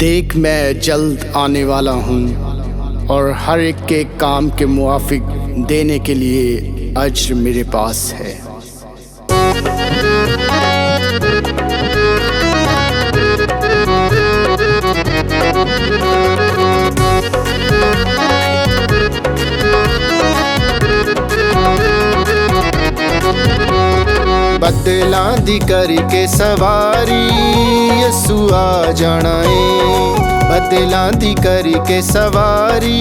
देख मैं जल्द आने वाला हूँ और हर एक के काम के मुआफिक देने के लिए अज्र मेरे पास है। बदलां दी करके सवारी यसू आ जाना है। बदलां दी करके सवारी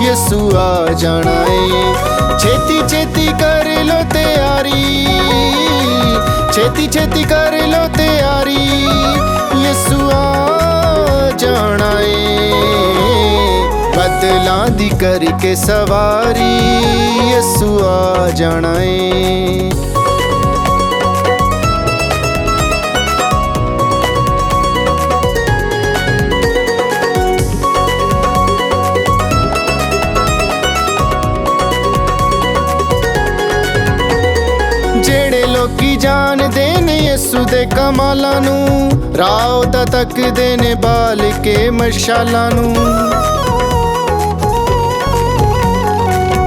यसू आ जाना है। छेती छेती कर लो तैयारी, छेती छेती कर लो तैयारी, यसू आ जाना है। बदलां दी करके सवारी यसू आ जाना है। जेड़े लोकी जानदे ने यसू दे कमालां नू, राह दा तकदे ने बाल के मशालां नू।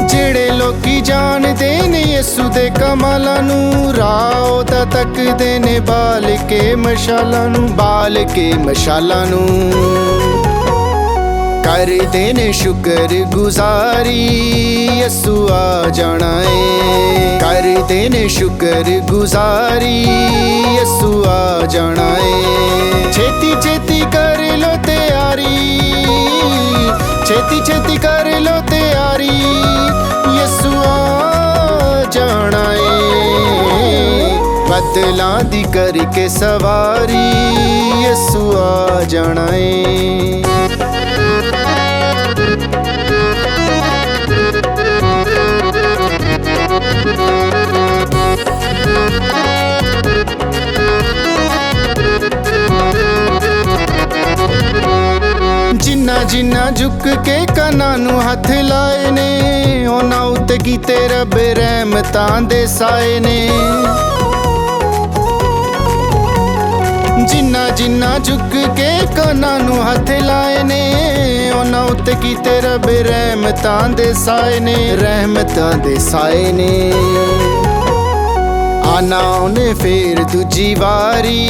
जेड़े लोकी जानदे ने यसू दे कमालां नू, राह दा तकदे ने बाल के मशालां नू, बाल के मशालां नू। कर देने शुक्र गुजारी यसू आ जाना है। कर देने शुक्र गुजारी यसू आ जाना है। छेती छेती कर लो तैयारी, छेती छेती कर लो तैयारी, यसू आ जाना है। बदलां दी करके सवारी यसू आ जाना है। जिन्ना जिन्ना झुक के कन्ना नू हथ लाए ने, उन्हां उत्ते कीते रब रहमतां दे साए ने। जिन्ना जिन्ना झुक के कन्ना नू हथ लाए ने, उन्हां उत्ते कीते रब रहमतां दे साए ने, रहमतां दे साए ने। आना उन्हें फिर दूजी वारी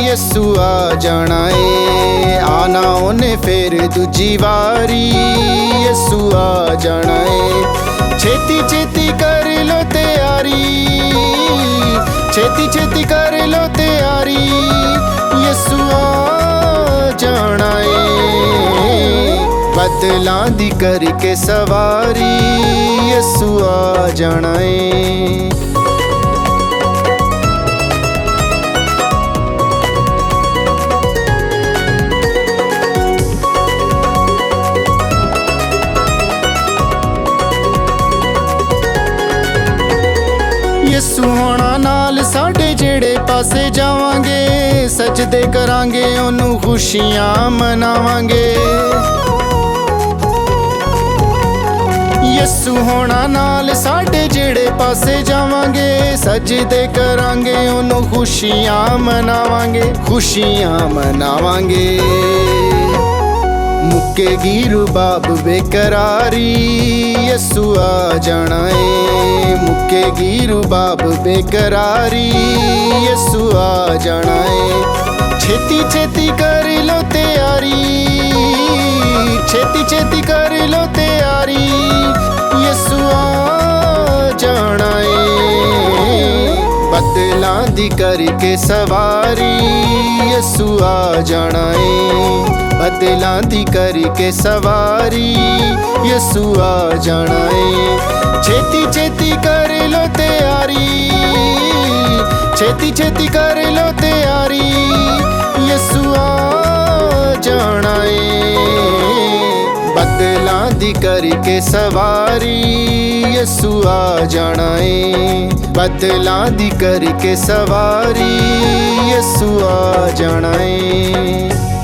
यसू आ जाना है। आना उन्हें फिर दूजी वारी यसू आ जाना है। छेती छेती कर लो तैयारी, छेती छेती कर लो तैयारी, यसू आ जाना है। बदलां दी करके सवारी यसू आ जाना है। यसू होना नाल साडे जेड़े पासे जावांगे, सजदे करांगे ओनू खुशियां मनावांगे। यसू होना नाल साडे जेड़े पासे जावांगे, सजदे करांगे ओनू खुशियां मनावांगे, खुशियां मनावांगे। मुक्केगी रुबाब बेकरारी यसू आ जाना है। मुक्केगी रुबाब बेकरारी यसू आ जाना है। छेती छेती कर लो तैयारी, छेती छेती कर लो तैयारी, यसू आ जाना है। बदलां दी करके सवारी यसू आ जाना है। बदलां दी करके सवारी यसू आ जाना है। छेती छेती कर लो तैयारी, छेती छेती कर लो तैयारी, यसू आ जाना है। बदलां दी करके सवारी यसू आ जाना है। बदलां दी करके सवारी यसू आ जाना है।